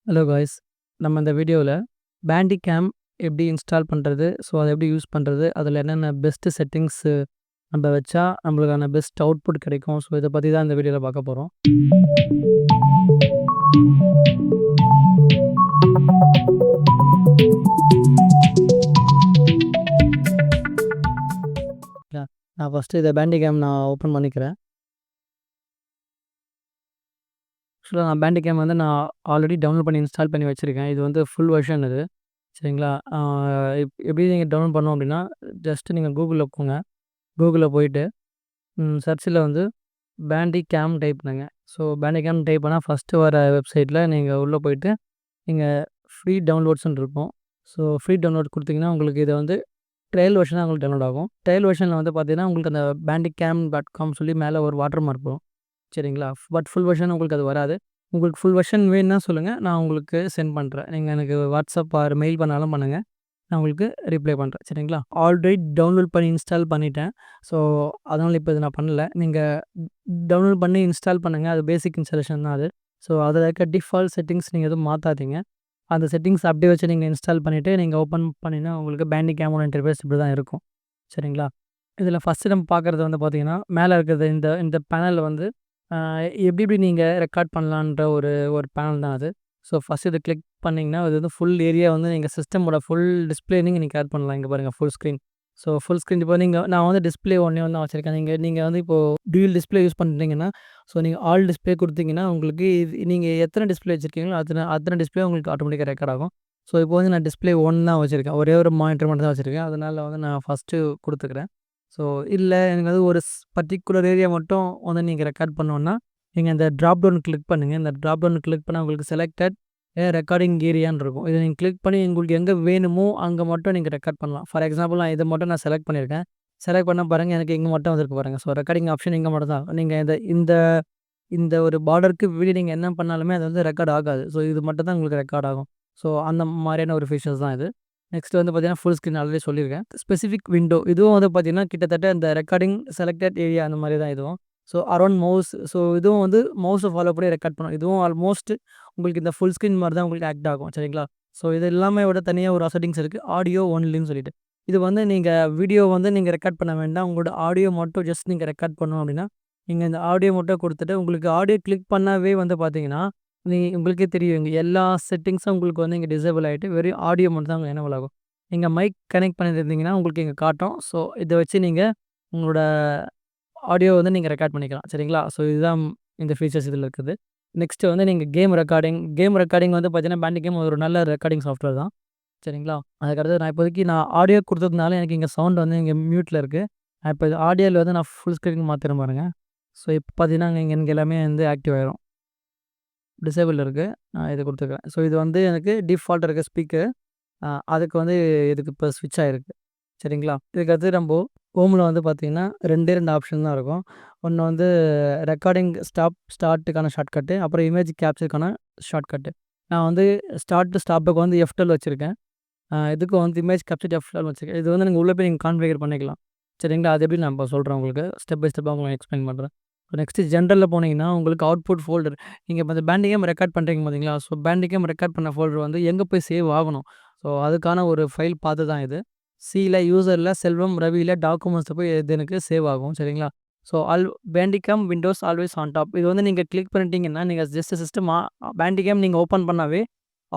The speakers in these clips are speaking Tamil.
Hello guys. நம்ம இந்த வீடியோவில் பேண்டிகேம் எப்படி இன்ஸ்டால் பண்ணுறது, ஸோ அதை எப்படி யூஸ் பண்ணுறது, அதில் என்னென்ன பெஸ்ட்டு செட்டிங்ஸு நம்ம வச்சா நம்மளுக்கான பெஸ்ட் அவுட்புட் கிடைக்கும். ஸோ இதை பற்றி தான் இந்த வீடியோவில் பார்க்க போகிறோம். நான் ஃபஸ்ட்டு இதை பேண்டிகேம் நான் ஓப்பன் பண்ணிக்கிறேன். ஆக்சுவலாக நான் பேண்டிகேம் வந்து நான் ஆல்ரெடி டவுன்லோட் பண்ணி இன்ஸ்டால் பண்ணி வச்சுருக்கேன். இது வந்து ஃபுல் வெர்ஷன் இது. சரிங்களா? எப்படி நீங்கள் டவுன்லோட் பண்ணோம் அப்படின்னா, ஜஸ்ட்டு நீங்கள் கூகுளில் போங்க. கூகுளில் போயிட்டு சர்ச்சில் வந்து பேண்டிகேம் டைப் பண்ணுங்க. ஸோ பேண்டிகேம் டைப் பண்ணால் ஃபஸ்ட்டு வர வெப்சைட்டில் நீங்கள் உள்ளே போயிட்டு நீங்கள் ஃப்ரீ டவுன்லோட்ஸ்ன்னு இருக்கும். ஸோ ஃப்ரீ டவுன்லோட் கொடுத்தீங்கன்னா உங்களுக்கு இதை வந்து ட்ரையல் வெர்ஷனாக உங்களுக்கு டவுன்லோட் ஆகும். ட்ரையல் வெர்ஷனில் வந்து பார்த்தீங்கன்னா உங்களுக்கு அந்த bandicam.com சொல்லி மேலே ஒரு வாட்டர் மார்க் வரும். சரிங்களா? பட் ஃபுல் வெர்ஷன் உங்களுக்கு அது வராது. உங்களுக்கு ஃபுல் வெர்ஷன் வேணும்னா சொல்லுங்கள், நான் உங்களுக்கு சென்ட் பண்ணுறேன். நீங்கள் எனக்கு வாட்ஸ்அப் ஆர் மெயில் பண்ணாலும் பண்ணுங்கள், நான் உங்களுக்கு ரிப்ளை பண்ணுறேன். சரிங்களா? ஆல்ரெடி டவுன்லோட் பண்ணி இன்ஸ்டால் பண்ணிட்டேன். ஸோ அதனால் இப்போ இது நான் பண்ணல. நீங்கள் டவுன்லோட் பண்ணி இன்ஸ்டால் பண்ணுங்கள். அது பேசிக் இன்ஸ்டாலேஷன் தான் அது. ஸோ அதில் இருக்க டிஃபால்ட் செட்டிங்ஸ் நீங்கள் எதுவும் மாற்றாதீங்க. அந்த செட்டிங்ஸ் அப்படியே வச்சு நீங்கள் இன்ஸ்டால் பண்ணிவிட்டு நீங்கள் ஓப்பன் பண்ணினா உங்களுக்கு பேண்டிகேமோட இன்டர்ஃபேஸ் இப்படி தான் இருக்கும். சரிங்களா? இதில் ஃபஸ்ட்டு நம்ம பார்க்குறது வந்து பார்த்தீங்கன்னா, மேலே இருக்கிறது இந்த இந்த பேனலில் வந்து எப்படி எப்படி நீங்கள் ரெக்கார்ட் பண்ணலான்ற ஒரு ஒரு பேனல் தான் அது. ஸோ ஃபஸ்ட்டு இதை கிளிக் பண்ணிங்கன்னா, அது வந்து ஃபுல் ஏரியா வந்து நீங்கள் சிஸ்டமோட ஃபுல் டிஸ்பிளே நீங்கள் ஆட் பண்ணலாம். இங்கே பாருங்கள் full screen. So full screen இப்போ நான் வந்து டிஸ்பிளே ஒன்றே ஒன்று தான் வச்சுருக்கேன். நீங்கள் வந்து இப்போது டூயல் டிஸ்பிளே யூஸ் பண்ணுறீங்கன்னா, ஸோ நீங்கள் ஆல் டிஸ்பிளே கொடுத்தீங்கன்னா உங்களுக்கு இது நீங்கள் எத்தனை டிஸ்பிளே வச்சுருக்கீங்களோ அத்தனை டிஸ்பிளே உங்களுக்கு ஆட்டோமேட்டிக்காக ரெக்கார்ட் ஆகும். ஸோ இப்போ வந்து நான் டிஸ்பிளே 1 தான் வச்சுருக்கேன். ஒரே ஒரு மானிட்டர் மட்டும் தான் வச்சுருக்கேன். அதனால் வந்து நான் ஃபஸ்ட்டு கொடுத்துக்கிறேன். ஸோ இல்லை எனக்கு வந்து ஒரு பர்ட்டிகுலர் ஏரியா மட்டும் வந்து நீங்கள் ரெக்கார்ட் பண்ணணுன்னா, நீங்கள் இந்த ட்ராப் டவுன் கிளிக் பண்ணுங்கள். இந்த ட்ராப் டவுன் கிளிக் பண்ணால் உங்களுக்கு செலக்டட் ரெக்கார்டிங் ஏரியான்னு இருக்கும். இதை நீங்கள் கிளிக் பண்ணி உங்களுக்கு எங்கே வேணுமோ அங்கே மட்டும் நீங்கள் ரெக்கார்ட் பண்ணலாம். ஃபார் எக்ஸாம்பிள் நான் இதை மட்டும் நான் செலக்ட் பண்ணியிருக்கேன். செலக்ட் பண்ணால் பாருங்கள், எனக்கு இங்கே மட்டும் வந்திருக்கு பாருங்கள். ஸோ ரெக்கார்டிங் ஆப்ஷன் இங்கே மட்டும் தான். நீங்கள் இந்த இந்த இந்த ஒரு பார்டருக்கு வீடியோ நீங்கள் என்ன பண்ணாலுமே அது வந்து ரெக்கார்ட் ஆகாது. ஸோ இது மட்டும் தான் உங்களுக்கு ரெக்கார்ட் ஆகும். ஸோ அந்த மாதிரியான ஒரு ஃபீச்சர்ஸ் தான் இது. நெக்ஸ்ட் வந்து பார்த்தீங்கன்னா, ஃபுல் ஸ்க்ரீன் ஆல்ரெடி சொல்லியிருக்கேன். ஸ்பெசிஃபிக் விண்டோ இதுவும் வந்து பார்த்தீங்கன்னா, கிட்டத்தட்ட இந்த ரெக்கார்டிங் செலக்டட் ஏரியா அந்த மாதிரி தான் இதுவும். ஸோ அரவுண்ட் மவுஸ், ஸோ இதுவும் வந்து மவுஸை ஃபாலோ பண்ணி ரெக்கார்ட் பண்ணும். இதுவும் ஆல்மோஸ்ட் உங்களுக்கு இந்த ஃபுல் ஸ்க்ரீன் மாதிரி தான் உங்களுக்கு ஆக்ட் ஆகும். சரிங்களா? ஸோ இது எல்லாமே விட தனியாக ஒரு செட்டிங்ஸ் இருக்குது. ஆடியோ ஒன்லின்னு சொல்லிட்டு. இது வந்து நீங்கள் வீடியோ வந்து நீங்கள் ரெக்கார்ட் பண்ண வேண்டாம். உங்களோட ஆடியோ மட்டும் ஜஸ்ட் நீங்கள் ரெக்கார்ட் பண்ணணும் அப்படின்னா, நீங்கள் இந்த ஆடியோ மட்டும் கொடுத்துட்டு உங்களுக்கு ஆடியோ கிளிக் பண்ணாவே வந்து பார்த்தீங்கன்னா, உங்களுக்கே தெரியும் இங்கே எல்லா செட்டிங்ஸும் உங்களுக்கு வந்து இங்கே டிசேபிள் ஆகிட்டு வெறும் ஆடியோ மட்டும் தான் உங்களுக்கு எனேபிள் ஆகும். நீங்கள் மைக் கனெக்ட் பண்ணியிருந்தீங்கன்னா உங்களுக்கு இங்கே காட்டும். ஸோ இதை வச்சு நீங்கள் உங்களோட ஆடியோ வந்து நீங்கள் ரெக்கார்ட் பண்ணிக்கலாம். சரிங்களா? ஸோ இதுதான் இந்த ஃபீச்சர்ஸ் இதில் இருக்குது. நெக்ஸ்ட்டு வந்து நீங்கள் கேம் ரெக்கார்டிங் வந்து பார்த்தீங்கன்னா, பேண்டிகேம் ஒரு நல்ல ரெக்கார்டிங் சாஃப்ட்வேர் தான். சரிங்களா? அதுக்கடுத்து நான் ஆடியோ கொடுத்ததுனால எனக்கு இங்கே சவுண்ட் வந்து இங்கே மியூட்டில் இருக்குது. இப்போ இது ஆடியோவில் வந்து நான் ஃபுல் ஸ்க்ரீன் மாத்துறேன் பாருங்க. ஸோ இப்போ பார்த்தீங்கன்னா, இங்கே எல்லாமே வந்து ஆக்டிவ் ஆயிரும். டிசேபிள் இருக்குது. நான் இது கொடுத்துருக்கேன். ஸோ இது வந்து எனக்கு டிஃபால்ட் இருக்க ஸ்பீக்கர். அதுக்கு வந்து இதுக்கு இப்போ ஸ்விட்ச் ஆகிருக்கு. சரிங்களா? இதுக்கடுத்து நம்ம ஹோமில் வந்து பார்த்தீங்கன்னா 2 ஆப்ஷன் தான் இருக்கும். ஒன்று வந்து ரெக்கார்டிங் ஸ்டார்ட்டுக்கான ஷார்ட்கட்டு, அப்புறம் இமேஜ் கேப்ச்சருக்கான ஷார்ட்கட்டு. நான் வந்து ஸ்டாப்புக்கு வந்து F12 வச்சுருக்கேன். இதுக்கு வந்து இமேஜ் கேப்ச்சர் F12 வச்சுருக்கேன். இது வந்து நீங்கள் உள்ளே போய் நீங்கள் கான்ஃபிகர் பண்ணிக்கலாம். சரிங்களா? அது எப்படி நான் இப்போ சொல்கிறேன் உங்களுக்கு. ஸ்டெப் பை ஸ்டெப்பாக உங்களுக்கு எக்ஸ்பிளைன் பண்ணுறேன். நெக்ஸ்ட்டு ஜென்ரலில் போனீங்கன்னா உங்களுக்கு அவுட்புட் ஃபோல்டர். நீங்கள் இப்போ இந்த பேண்டிகேம் ரெக்கார்ட் பண்ணுறீங்க பார்த்தீங்களா? ஸோ பேண்டிகேம் ரெக்கார்ட் பண்ண ஃபோல்டர் வந்து எங்கே போய் சேவ் ஆகணும். ஸோ அதுக்கான ஒரு ஃபைல் பார்த்து தான் இது. சியில், யூசரில், செல்வம், ரவியில் டாக்குமெண்ட்ஸில் போய் இது எனக்கு சேவ் ஆகும். சரிங்களா? So Bandicam windows always on top. இது வந்து நீங்கள் கிளிக் பண்ணிட்டீங்கன்னா, நீங்கள் ஜஸ்ட் சிஸ்டம் பேண்டிகேம் நீங்கள் ஓப்பன் பண்ணாவே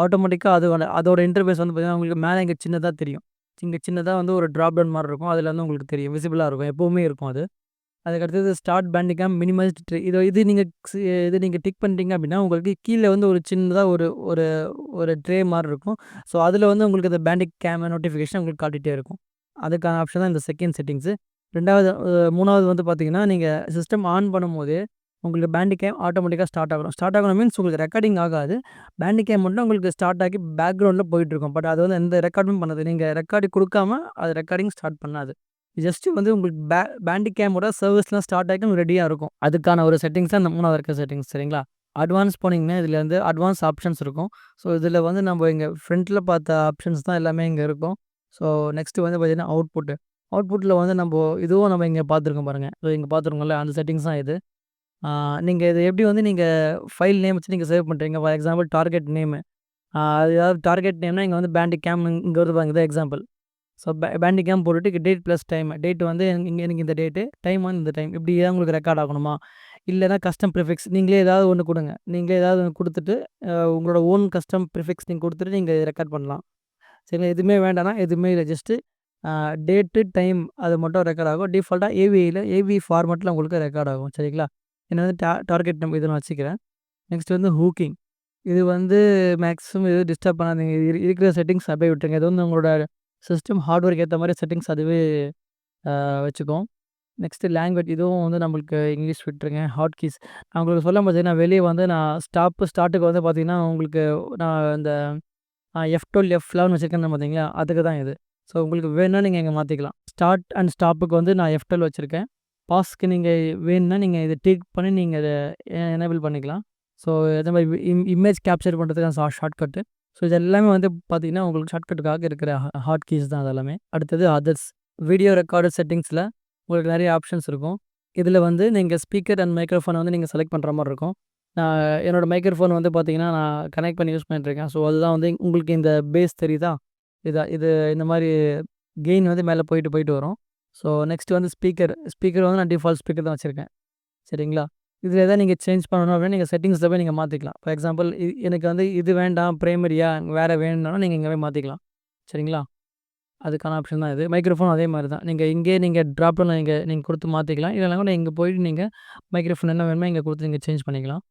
ஆட்டோமேட்டிக்காக அதோட இன்டர்ஃபேஸ் வந்து பார்த்தீங்கன்னா, உங்களுக்கு மேலே இங்கே சின்னதாக தெரியும். இங்கே சின்னதாக வந்து ஒரு ட்ராப் டவுன் மாதிரி இருக்கும். அதில் வந்து உங்களுக்கு தெரியும். விசிபிளாக இருக்கும். எப்போவுமே இருக்கும் அது. அதுக்கடுத்தது ஸ்டார்ட் பேண்டிகேம் மினிமைஸ்ட் ட்ரீ. இது நீங்கள் டிக் பண்ணிட்டீங்க அப்படின்னா, உங்களுக்கு கீழே வந்து ஒரு சின்னதாக ஒரு ஒரு ஒரு ட்ரே மாரி இருக்கும். ஸோ அதில் வந்து உங்களுக்கு அந்த பேண்டிகேம் நோட்டிஃபிகேஷன் உங்களுக்கு காட்டிகிட்டே இருக்கும். அதுக்கான ஆப்ஷன் தான் இந்த செகண்ட் செட்டிங்ஸு. 3வது வந்து பார்த்தீங்கன்னா, நீங்கள் சிஸ்டம் ஆன் பண்ணும்போதே உங்களுக்கு பேண்டிகேம் ஆட்டோமேட்டிக்காக ஸ்டார்ட் ஆகணும். ஸ்டார்ட் ஆகணும் மீன்ஸ் உங்களுக்கு ரெக்கார்டிங் ஆகாது. பேண்டிகேம் மட்டும் உங்களுக்கு ஸ்டார்ட் ஆகி பேக்ரவுண்டில் போயிட்டுருக்கும். பட் அது வந்து எந்த ரெக்கார்டும் பண்ணாது. நீங்கள் ரெக்கார்டிங் கொடுக்காம அது ரெக்கார்டிங் ஸ்டார்ட் பண்ணாது. ஜஸ்ட் வந்து உங்களுக்கு பேண்டிகேமோட சர்வீஸ்லாம் ஸ்டார்ட் ஆகி ரெடியாக இருக்கும். அதுக்கான ஒரு செட்டிங்ஸ் தான் இந்த 3வது இருக்க செட்டிங்ஸ். சரிங்களா? அட்வான்ஸ் போனீங்கன்னா இதில் வந்து அட்வான்ஸ் ஆப்ஷன்ஸ் இருக்கும். ஸோ இதில் வந்து நம்ம இங்கே ஃப்ரண்ட்டில் பார்த்த ஆப்ஷன்ஸ் தான் எல்லாமே இங்கே இருக்கும். ஸோ நெக்ஸ்ட்டு வந்து பார்த்தீங்கன்னா அவுட்புட்டில் வந்து இதுவும் நம்ம இங்கே பார்த்துருக்கோம் பாருங்கள். ஸோ இங்கே பார்த்துருக்கோம்ல, அந்த செட்டிங்ஸ் தான் இது. நீங்கள் இது எப்படி வந்து நீங்கள் ஃபைல் நேம் வச்சு நீங்கள் சேவ் பண்ணுறீங்க. For example target name. அது ஏதாவது டார்கெட் நேம்னா இங்க வந்து பேண்டிகேம் இங்க வருது பாருங்க. இதான் எக்ஸாம்பிள். ஸோ பேண்டிகேம் போட்டுட்டு டேட் ப்ளஸ் டைம். டேட் வந்து எனக்கு இந்த டேட்டு, டைம் வந்து இந்த டைம். இப்படி தான் உங்களுக்கு ரெக்கார்ட் ஆகணுமா? இல்லைனா கஸ்டம் ப்ரிஃபிக்ஸ் நீங்களே ஏதாவது ஒண்ணு குடுங்க. நீங்களே ஏதாவது ஒண்ணு குடுத்துட்டு, உங்களோட ஓன் கஸ்டம் ப்ரிஃபிக்ஸ் நீங்க குடுத்துட்டு நீங்க ரெக்கார்ட் பண்ணலாம். சரிங்களா? எதுவுமே வேண்டாம்னா, எதுவுமே இல்ல. ஜஸ்ட்டு டேட்டு, டைம் அது மட்டும் ரெக்கார்ட் ஆகும். டிஃபால்ட்டா ஏவி ஃபார்மேட்ல உங்களுக்கு ரெக்கார்ட் ஆகும். சரிங்களா? என்ன வந்து டார்கெட் நம்ம இத நான் வச்சுக்கிறேன். நெக்ஸ்ட் வந்து ஹூக்கிங். இது வந்து மேக்ஸிமம் எதுவும் டிஸ்டர்ப் பண்ணாதீங்க. இருக்கிற செட்டிங்ஸ் அப்படியே விட்டுருங்க. இது வந்து உங்களோட சிஸ்டம் ஹார்ட்வேருக்கு ஏத்த மாரி செட்டிங்ஸ் அதுவே வச்சுக்கும். நெக்ஸ்ட்டு லாங்குவேஜ் இதுவும் வந்து நம்மளுக்கு இங்கிலீஷ் விட்டுருங்க. ஹாட் கீஸ் நான் உங்களுக்கு சொல்லும் போது நான் வெளிய வந்து நான் ஸ்டார்ட்டுக்கு வந்து பார்த்தீங்கன்னா, உங்களுக்கு நான் இந்த F12, F11 வச்சிருக்கேன்னு பார்த்தீங்களா? அதுக்கு தான் இது. ஸோ உங்களுக்கு வேணும்னா நீங்க இங்க மாத்திக்கலாம். ஸ்டார்ட் அண்ட் ஸ்டாப்புக்கு வந்து நான் F12 வச்சிருக்கேன். பாஸ்க்கு நீங்க வேணும்னா நீங்க இத டிக் பண்ணி நீங்க இத எனேபிள் பண்ணிக்கலாம். ஸோ அதே மாரி இமேஜ் கேப்சர் பண்ணுறதுக்கு ஷார்ட்கட்டு. ஸோ இது எல்லாமே வந்து பார்த்தீங்கன்னா, உங்களுக்கு ஷார்ட்கட்டுக்காக இருக்கிற ஹாட் கீஸ் தான் அது எல்லாமே. அடுத்தது அதர்ஸ். வீடியோ ரெக்கார்டர் செட்டிங்ஸ்ல உங்களுக்கு நெறைய ஆப்ஷன்ஸ் இருக்கும். இதில வந்து நீங்க ஸ்பீக்கர் அண்ட் மைக்ரோஃபோன வந்து நீங்க செலக்ட் பண்ற மாரி இருக்கும். நான் என்னோட மைக்ரோஃபோன் வந்து பார்த்தீங்கன்னா, நான் கனெக்ட் பண்ணி யூஸ் பண்ணிட்டுருக்கேன். ஸோ அதுதான் வந்து உங்களுக்கு இந்த பேஸ் தெரியுதா? இது இந்த மாரி கெயின் வந்து மேல போயிட்டு, போயிட்டு வரும். ஸோ நெக்ஸ்ட் வந்து ஸ்பீக்கர் வந்து நான் டிஃபால்ட் ஸ்பீக்கர் தான் வச்சிருக்கேன். சரிங்களா? இதில எதாவது நீங்க சேஞ்ச் பண்ணணும் அப்படின்னா, நீங்க செட்டிங்ஸ்ல போய் நீங்க மாத்திக்கலாம். ஃபார் எக்ஸாம்பிள் எனக்கு வந்து இது வேண்டாம் பிரைமரியா வேற வேணும்னாலும் நீங்க இங்க போய் மாத்திக்கலாம். சரிங்களா? அதுக்கான ஆப்ஷன் தான் இது. மைக்ரோஃபோன் அதே மாரி தான். நீங்க ட்ராப் டவுன்ல நீங்க குடுத்து மாத்திக்கலாம். இல்லனா கூட இங்க போயிட்டு நீங்க மைக்ரோஃபோன் என்ன வேணுமோ இங்க குடுத்து நீங்க சேஞ்ச் பண்ணிக்கலாம்.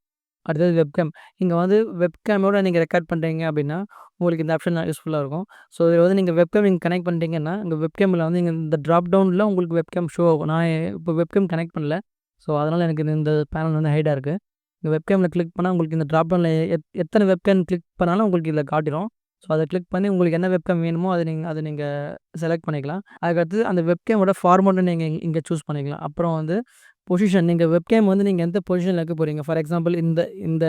அடுத்தது வெப்கேம். இங்க வந்து வெப்கேமோட நீங்க ரெக்கார்ட் பண்றீங்க அப்படின்னா, உங்களுக்கு இந்த ஆப்ஷன் யூஸ்ஃபுல்லா இருக்கும். ஸோ இதில வந்து நீங்க வெப்கேம் கனெக்ட் பண்ணிட்டீங்கன்னா, இங்க வெப்கேம்ல வந்து இந்த டிராப் டவுன்ல உங்களுக்கு வெப்கேம் ஷோ ஆகும். நான் இப்போ வெப்கேம் கனெக்ட் பண்ணல. ஸோ அதனால எனக்கு இந்த பேனல் வந்து ஹைடா இருக்கு. இந்த வெப்கேம்ல கிளிக் பண்ணா உங்களுக்கு இந்த டிராப் டவுன்ல எத்தன வெப்கேம் கிளிக் பண்ணாலும் உங்களுக்கு இதில காட்டிரும். ஸோ அத கிளிக் பண்ணி உங்களுக்கு என்ன வெப்கேம் வேணுமோ அத நீங்க செலக்ட் பண்ணிக்கலாம். அதுக்கடுத்து அந்த வெப்கேமோட ஃபார்மட்ட நீங்க இங்க சூஸ் பண்ணிக்கலாம். அப்புறம் வந்து பொசிஷன் நீங்க வெப்கேம் வந்து நீங்க எந்த பொசிஷன்ல வைக்க போறீங்க? ஃபார் எக்ஸாம்பிள் இந்த இந்த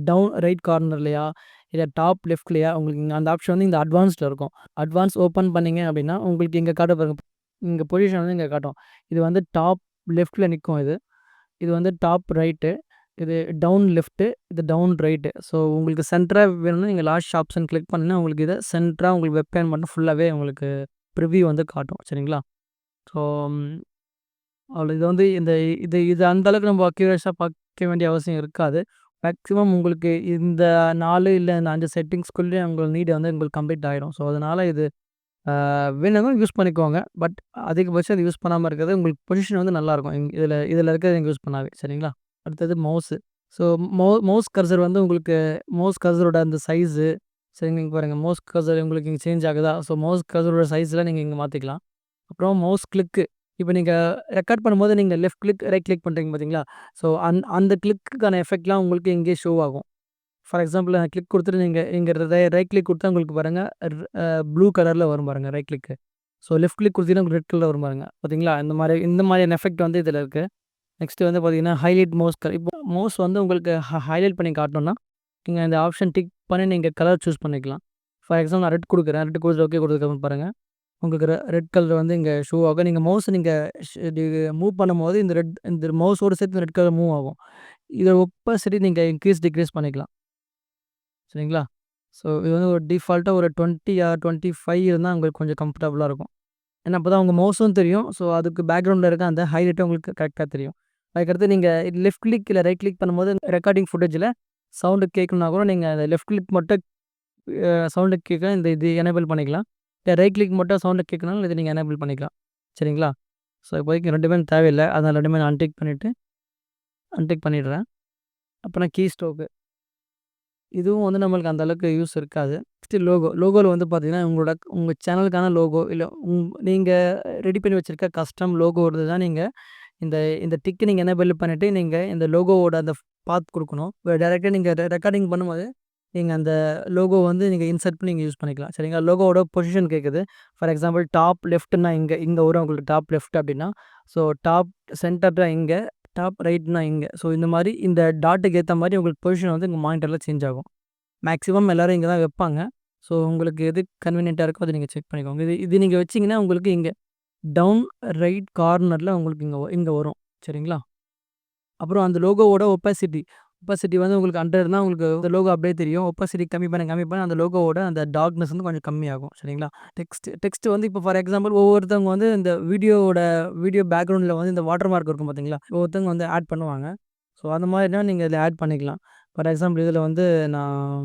டவுன் ரைட் கார்னர்லயா? இல்ல டாப் லெஃப்ட்லயா? உங்களுக்கு அந்த ஆப்ஷன் வந்து இந்த அட்வான்ஸ்ட்ல இருக்கும். அட்வான்ஸ் ஓப்பன் பண்ணீங்க அப்படின்னா, உங்களுக்கு இங்க காட்டும் பாருங்க. இங்க பொசிஷன் வந்து இங்க காட்டும். இது வந்து டாப் லெஃப்ட்ல நிக்கும் இது. இது வந்து டாப் ரைட்டு. இது டவுன் லெஃப்ட்டு. இது டவுன் ரைட்டு. ஸோ உங்களுக்கு சென்டரா வேணும்னா நீங்க லாஸ்ட் ஆப்ஷன் கிளிக் பண்ணீங்கன்னா, உங்களுக்கு இத சென்டரா உங்களுக்கு வெப்கேம் மட்டும் ஃபுல்லாவே உங்களுக்கு ப்ரிவ்யூ வந்து காட்டும். சரிங்களா? ஸோ அவ்வளோ இது வந்து இது அந்த அளவுக்கு நம்ம அக்யூரேட்ஸா பார்க்க வேண்டிய அவசியம் இருக்காது. மேக்ஸிமம் உங்களுக்கு இந்த 4 இல்ல இந்த 5 செட்டிங்ஸ்குள்ளயே உங்க நீட் வந்து உங்களுக்கு கம்ப்ளீட் ஆயிடும். ஸோ அதனால இது வேணும்னா யூஸ் பண்ணிக்கோங்க. பட் அதிகபட்சம் இத யூஸ் பண்ணாம இருக்கிறது உங்களுக்கு பொசிஷன் வந்து நல்லாயிருக்கும். இதில இருக்கிறத நீங்க யூஸ் பண்ணாவே சரிங்களா? அடுத்தது மவுஸு. ஸோ மவுஸ் கர்சர் வந்து உங்களுக்கு மவுஸ் கர்சரோட அந்த சைஸு சரிங்க இங்க பாருங்க. மவுஸ் கர்சர் உங்களுக்கு இங்க சேஞ்ச் ஆகுதா? ஸோ மவுஸ் கர்சரோட சைஸ்லாம் நீங்க இங்க மாத்திக்கலாம். அப்புறம் மவுஸ் கிளிக்கு. இப்ப நீங்க ரெக்கார்ட் பண்ணும்போது நீங்க லெஃப்ட் கிளிக், ரைட் கிளிக் பண்றீங்க பார்த்தீங்களா? ஸோ அந்த கிளிக்குக்கான எஃபெக்ட்லாம் உங்களுக்கு இங்கேயே ஷோ ஆகும். ஃபார் எக்ஸாம்பிள் நான் கிளிக் குடுத்துட்டு நீங்க இங்க ரைட் கிளிக் குடுத்தா உங்களுக்கு பாருங்க ப்ளூ கலர்ல வரும் பாருங்க ரைட் கிளிக்கு. ஸோ லெஃப்ட் கிளிக் குடுத்தீங்கன்னா உங்களுக்கு ரெட் கலர்ல வரும் பாருங்க. பார்த்தீங்களா? இந்த மாதிரியான எஃபெக்ட் வந்து இதில இருக்கு. நெக்ஸ்ட் வந்து பார்த்தீங்கன்னா, ஹைலைட் மவுஸ் இப்போ மவுஸ் வந்து உங்களுக்கு ஹைலைட் பண்ணி காட்டணும்னா, நீங்க இந்த ஆப்ஷன் டிக் பண்ணி நீங்க கலர் சூஸ் பண்ணிக்கலாம். ஃபார் எக்ஸாம்பிள் நான் ரெட் குடுக்குறேன். ரெட் குடுத்துட்டு ஓகே குடுத்ததுக்கப்புறம் பாருங்க. உங்களுக்கு ரெட் கலர் வந்து இங்க ஷோ ஆகும். நீங்க மவுஸ நீங்க இது மூவ் பண்ணும்போது இந்த மவுஸோட சேர்த்து இந்த ரெட் கலர் மூவ் ஆகும். இதோட ஒப்பாசிட்டி நீங்க இன்கிரீஸ், டிக்ரீஸ் பண்ணிக்கலாம். சரிங்களா? ஸோ இது வந்து ஒரு டிஃபால்ட்டா ஒரு 20 ஆர் 25 இருந்தா உங்களுக்கு கொஞ்சம் கம்ஃபர்டபுளா இருக்கும். ஏன்னா அப்பதான் உங்க மவுஸும் தெரியும். ஸோ அதுக்கு பேக்கிரவுண்ட்ல இருக்க அந்த ஹைலைட்டும் உங்களுக்கு கரெக்ட்டா தெரியும். அதுக்கடுத்து நீங்க லெஃப்ட் கிளிக் இல்ல ரைட் கிளிக் பண்ணும்போது ரெக்கார்டிங் ஃபுட்டேஜ்ல சவுண்ட் கேட்கணும்னா கூட நீங்க அத லெஃப்ட் கிளிக் மட்டும் சவுண்ட் கேட்க இது எனேபிள் பண்ணிக்கலாம். இல்ல ரைட் கிளிக் மட்டும் சவுண்ட் கேட்கணும்னாலும் இத நீங்க எனேபிள் பண்ணிக்கலாம். சரிங்களா? ஸோ இப்போதைக்கு 2மே தேவையில்ல. அதனால 2மே நான் அன்டிக் பண்ணிடுறேன். அப்புறம் கீ ஸ்ட்ரோக். இதுவும் வந்து நம்மளுக்கு அந்த அளவுக்கு யூஸ் இருக்காது. நெக்ஸ்ட் லோகோல வந்து பார்த்தீங்கன்னா, உங்க சேனலுக்கான லோகோ இல்ல நீங்க ரெடி பண்ணி வச்சிருக்க கஸ்டம் லோகோ தான் நீங்க இந்த இந்த டிக் நீங்க எனேபிள் பண்ணிட்டு, நீங்க இந்த லோகோவோட அந்த பாத் குடுக்கணும். டைரக்ட்டா நீங்க ரெக்கார்டிங் பண்ணும்போது, நீங்க அந்த லோகோ வந்து நீங்க இன்சர்ட் பண்ணி நீங்க யூஸ் பண்ணிக்கலாம். சரிங்களா? லோகோவோட பொசிஷன் கேட்குது. ஃபார் எக்ஸாம்பிள் டாப் லெஃப்ட்னா இங்க இங்க வரும் உங்களுக்கு டாப் லெஃப்ட் அப்டின்னா, ஸோ டாப் சென்டர்னா இங்க, டாப் ரைட்னா இங்க. ஸோ இந்த மாரி இந்த டாட்டுக்கு ஏத்த மாரி உங்களுக்கு பொசிஷன் வந்து உங்க மானிட்டர்ல சேஞ்ச் ஆகும். மேக்ஸிமம் எல்லாரும் இங்க தான் வைப்பாங்க. ஸோ உங்களுக்கு எது கன்வீனியன்ட்டா இருக்கோ அத நீங்க செக் பண்ணிக்கோங்க. இது இது நீங்க வச்சீங்கன்னா, உங்களுக்கு இங்க டவுன் ரைட் கார்னர்ல உங்களுக்கு இங்க வரும். சரிங்களா? அப்புறம் அந்த லோகோவோட ஒப்பாசிட்டி. ஒப்பாசிட்டி வந்து உங்களுக்கு 100 இருந்தா உங்களுக்கு இந்த லோகோ அப்படியே தெரியும். ஒப்பாசிட்டி கம்மி பண்ண, கம்மி பண்ண அந்த லோகோவோட அந்த டார்க்னஸ் வந்து கொஞ்சம் கம்மியாகும். சரிங்களா? டெக்ஸ்ட் வந்து இப்போ ஃபார் எக்ஸாம்பிள் ஒவ்வொருத்தவங்க வந்து இந்த வீடியோ பேக்கிரவுண்ட்ல வந்து இந்த வாட்டர் மார்க் இருக்கும் பார்த்தீங்களா? ஒவ்வொருத்தவங்க வந்து ஆட் பண்ணுவாங்க. ஸோ அந்த மாதிரினா நீங்க இதில ஆட் பண்ணிக்கலாம். ஃபார் எக்ஸாம்பிள் இதில வந்து நான்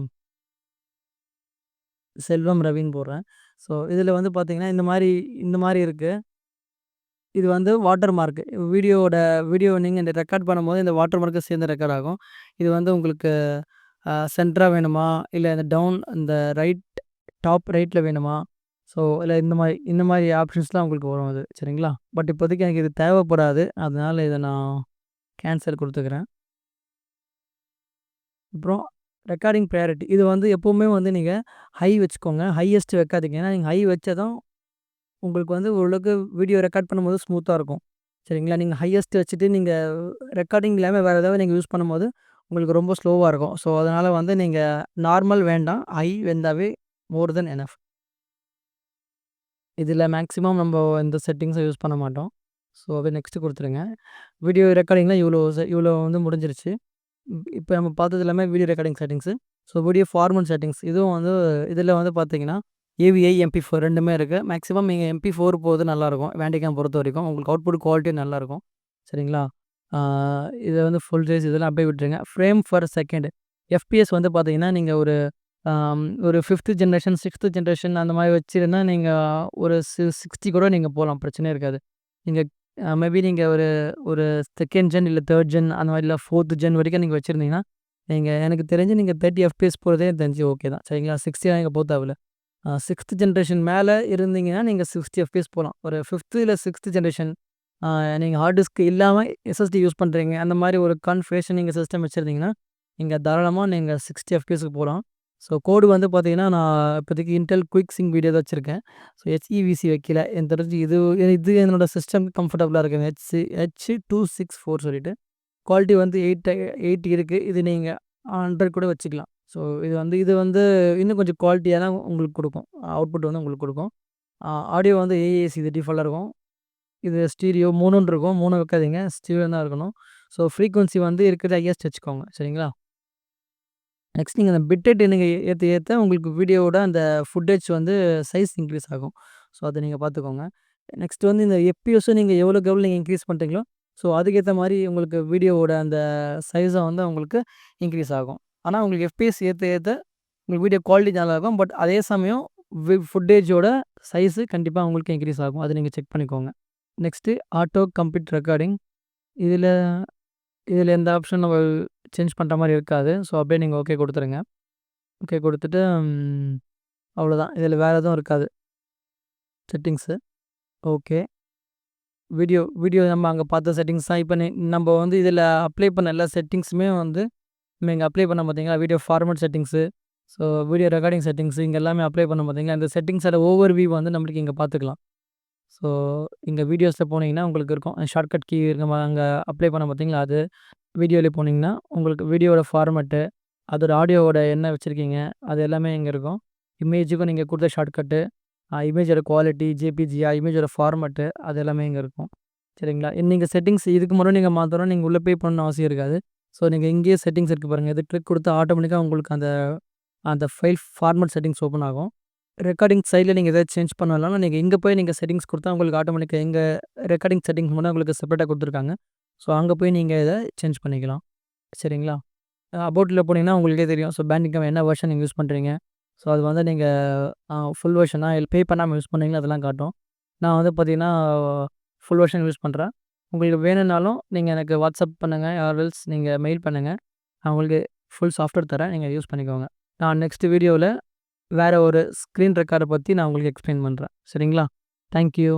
செல்வம் ரவின்னு போடுறேன். ஸோ இதில வந்து பார்த்தீங்கன்னா, இந்த மாரி இருக்கு. இது வந்து வாட்டர் மார்க். வீடியோ நீங்க இந்த ரெக்கார்ட் பண்ணும்போது இந்த வாட்டர் மார்க்கும் சேர்ந்து ரெக்கார்ட் ஆகும். இது வந்து உங்களுக்கு சென்டரா வேணுமா? இல்ல இந்த இந்த ரைட் டாப் ரைட்ல வேணுமா? ஸோ இல்ல இந்த மாரி ஆப்ஷன்ஸ்லாம் உங்களுக்கு வரும் அது. சரிங்களா? பட் இப்போதைக்கு எனக்கு இது தேவைப்படாது. அதனால இத நான் கேன்சல் குடுத்துக்கிறேன். அப்புறம் ரெக்கார்டிங் பிரையாரிட்டி. இது வந்து எப்பவுமே வந்து நீங்க ஹை வச்சுக்கோங்க. ஹையஸ்ட் வைக்காதீங்க. ஏன்னா நீங்க ஹை வச்சா தான் உங்களுக்கு வந்து ஓரளவுக்கு வீடியோ ரெக்கார்ட் பண்ணும்போது ஸ்மூத்தா இருக்கும். சரிங்களா? நீங்க ஹையஸ்ட் வச்சுட்டு நீங்க ரெக்கார்டிங் இல்லாம வேற ஏதாவது நீங்க யூஸ் பண்ணும்போது, உங்களுக்கு ரொம்ப ஸ்லோவா இருக்கும். ஸோ, அதனால வந்து நீங்க நார்மல் வேண்டாம். ஹை இருந்தாவே மோர் தென் எனஃப். இதில மேக்ஸிமம் நம்ப இந்த செட்டிங்ஸ யூஸ் பண்ண மாட்டோம். ஸோ, அத நெக்ஸ்ட் குடுத்துருங்க. வீடியோ ரெக்கார்டிங்லாம் இவ்வளோ வந்து முடிஞ்சிருச்சு. இப்ப நம்ம பார்த்தது எல்லாமே video recording settings. So, video format settings இதுவும் வந்து இதில வந்து பார்த்தீங்கன்னா, ஏவிஐ, MP4 2மே இருக்கு. மேக்ஸிமம் நீங்க MP4 போறது நல்லாருக்கும். வேண்டிகாம் பொறுத்தவரைக்கும். உங்களுக்கு அவுட்புட் குவாலிட்டியும் நல்லாருக்கும். சரிங்களா? ஆ இத வந்து ஃபுல் சைஸ் இதெல்லாம் அப்படியே விட்டுருங்க. Frame per second. FPS வந்து பார்த்தீங்கன்னா, நீங்க ஒரு 5த் ஜெனரேஷன், 6த் ஜெனரேஷன் அந்த மாரி வச்சிருந்தா நீங்க ஒரு 60 கூட நீங்க போலாம். பிரச்சனையே இருக்காது. நீங்க மேபி நீங்க ஒரு ஒரு 2ண்ட் ஜென் இல்ல 3ர்ட் ஜென் அந்த மாரி இல்ல 4த் ஜென் வரைக்கும் நீங்க வச்சிருந்தீங்கன்னா, எனக்கு தெரிஞ்சு நீங்க 30 FPS போறதே எனக்கு தெரிஞ்சு ஓகே தான். சரிங்களா? 60லாம் நீங்க போ தேவையில்ல. 6த் ஜெனரேஷன் மேல இருந்தீங்கன்னா, நீங்க 60 FPS போலாம். ஒரு 5த் இல்ல 6த் ஜெனரேஷன் ஆ நீங்க ஹார்ட் டிஸ்க் இல்லாம SSD யூஸ் பண்றீங்க. அந்த மாரி ஒரு கான்ஃபிகரேஷன் நீங்க சிஸ்டம் வச்சிருந்தீங்கன்னா, நீங்க தாராளமா நீங்க 60 FPSக்கு போலாம். ஸோ கோடு வந்து பார்த்தீங்கன்னா, நான் இப்போதைக்கு Intel குயிக் சிங்க் வீடியோ தான் வச்சிருக்கேன். ஸோ HEVC வைக்கல. எனக்கு தெரிஞ்சு இது என்னோட சிஸ்டம்க்கு கம்ஃபர்டபுளா இருக்குங்க. H264 சொல்லிட்டு. குவாலிட்டி வந்து 8 இருக்கு. இது நீங்க 100 கூட வச்சுக்கலாம். ஸோ இது வந்து இன்னும் கொஞ்சம் குவாலிட்டியா தான் உங்களுக்கு குடுக்கும். அவுட்புட் வந்து உங்களுக்கு குடுக்கும். ஆடியோ வந்து AAC இது டிஃபால்ட்டா இருக்கும். இது ஸ்டீரியோ 3ன்னு இருக்கும். 3 வைக்காதீங்க. ஸ்டீரியோ தான் இருக்கணும். ஸோ ஃப்ரீக்வன்சி வந்து இருக்கிறது ஹையஸ்ட் வச்சுக்கோங்க. சரிங்களா? நெக்ஸ்ட் நீங்க அந்த பிட் ரேட் நீங்க ஏத்த உங்களுக்கு வீடியோவோட அந்த ஃபுட்டேஜ் வந்து சைஸ் இன்க்ரீஸ் ஆகும். ஸோ அத நீங்க பார்த்துக்கோங்க. நெக்ஸ்ட் வந்து இந்த எஃப்பிஎஸும் நீங்க எவ்வளோக்கு எவ்வளோ நீங்க இன்க்ரீஸ் பண்றீங்களோ, ஸோ அதுக்கேத்த மாரி உங்களுக்கு வீடியோவோட அந்த சைஸும் வந்து உங்களுக்கு இன்க்ரீஸ் ஆகும். ஆனா உங்களுக்கு எஃப்பிஎஸ் ஏத்த உங்களுக்கு வீடியோ குவாலிட்டி நல்லாருக்கும். பட் அதே சமயம் ஃபுட்டேஜோட சைஸு கண்டிப்பா உங்களுக்கு இன்க்ரீஸ் ஆகும். அத நீங்க செக் பண்ணிக்கோங்க. Next auto complete recording. இதில இதில எந்த ஆப்ஷன் நம்ம சேஞ்ச் பண்ற மாரி இருக்காது. ஸோ அப்படியே நீங்க ஓகே குடுத்துருங்க. ஓகே குடுத்துட்டு அவ்வளோதான். இதில வேற எதுவும் இருக்காது. செட்டிங்ஸு. ஓகே. வீடியோ நம்ம அங்க பார்த்த செட்டிங்ஸ் தான். இப்ப நம்ப வந்து இதில அப்ளை பண்ண எல்லா செட்டிங்ஸுமே வந்து நீங்க அப்ளை பண்ணோம் பார்த்தீங்களா? Video format settings, so video recording settings இங்க எல்லாமே அப்ளை பண்ணோம் பார்த்தீங்களா? இந்த செட்டிங்ஸோட ஓவர் வியூ வந்து நம்மளுக்கு இங்க பார்த்துக்கலாம். ஸோ இங்க வீடியோஸ்ல போனீங்கன்னா உங்களுக்கு இருக்கும். ஷார்ட்கட் கீ நம்ம அங்க அப்ளை பண்ணோம் பார்த்தீங்களா? அது. வீடியோல போனீங்கன்னா, உங்களுக்கு வீடியோவோட ஃபார்மட்டு, அதோட ஆடியோவோட என்ன வச்சிருக்கீங்க, அது எல்லாமே இங்க இருக்கும். இமேஜுக்கும் நீங்க குடுத்த ஷார்ட்கட்டு, இமேஜோட குவாலிட்டி, ஜேபிஜியா, இமேஜோட ஃபார்மட்டு அது எல்லாமே இங்க இருக்கும். சரிங்களா? நீங்க செட்டிங்ஸ் இதுக்கு முன்னாடி நீங்க மாத்தணும்னா நீங்க உள்ள போய் பண்ணணும்னு அவசியம் இருக்காது. ஸோ நீங்க இங்கேயே செட்டிங்ஸ் இருக்கு பாருங்க. இத கிளிக் குடுத்தா ஆட்டோமேட்டிக்கா உங்களுக்கு அந்த அந்த ஃபைல் ஃபார்மட் செட்டிங்ஸ் ஓப்பன் ஆகும். ரெக்கார்டிங் சைட்ல நீங்க ஏதாவது சேஞ்ச் பண்ணனாலும், நீங்க இங்க போய் நீங்க செட்டிங்ஸ் குடுத்தா உங்களுக்கு ஆட்டோமேட்டிக்கா எங்க ரெக்கார்டிங் செட்டிங்ஸ் மட்டும் உங்களுக்கு செப்பரேட்டா குடுத்துருக்காங்க. ஸோ அங்க போய் நீங்க இத சேஞ்ச் பண்ணிக்கலாம். சரிங்களா? அபோட்ல போனீங்கன்னா உங்களுக்கே தெரியும். ஸோ பேண்டிகம் என்ன வெர்ஷன் நீங்க யூஸ் பண்றீங்க. ஸோ அது வந்து நீங்க ஃபுல் வெர்ஷனா இல்ல பே பண்ணாம யூஸ் பண்ணீங்களா அதெல்லாம் காட்டும். நான் வந்து பார்த்தீங்கன்னா, ஃபுல் வெர்ஷன் யூஸ் பண்றேன். உங்களுக்கு வேணும்னாலும் நீங்க எனக்கு வாட்ஸ்அப் பண்ணுங்க. ஆர் எல்ஸ் நீங்க மெயில் பண்ணுங்க. நான் உங்களுக்கு ஃபுல் சாஃப்ட்வேர் தரேன். நீங்க யூஸ் பண்ணிக்கோங்க. நான் நெக்ஸ்ட் வீடியோல வேற ஒரு ஸ்க்ரீன் ரெக்கார்ட பத்தி நான் உங்களுக்கு எக்ஸ்பிளைன் பண்றேன். சரிங்களா? Thank you.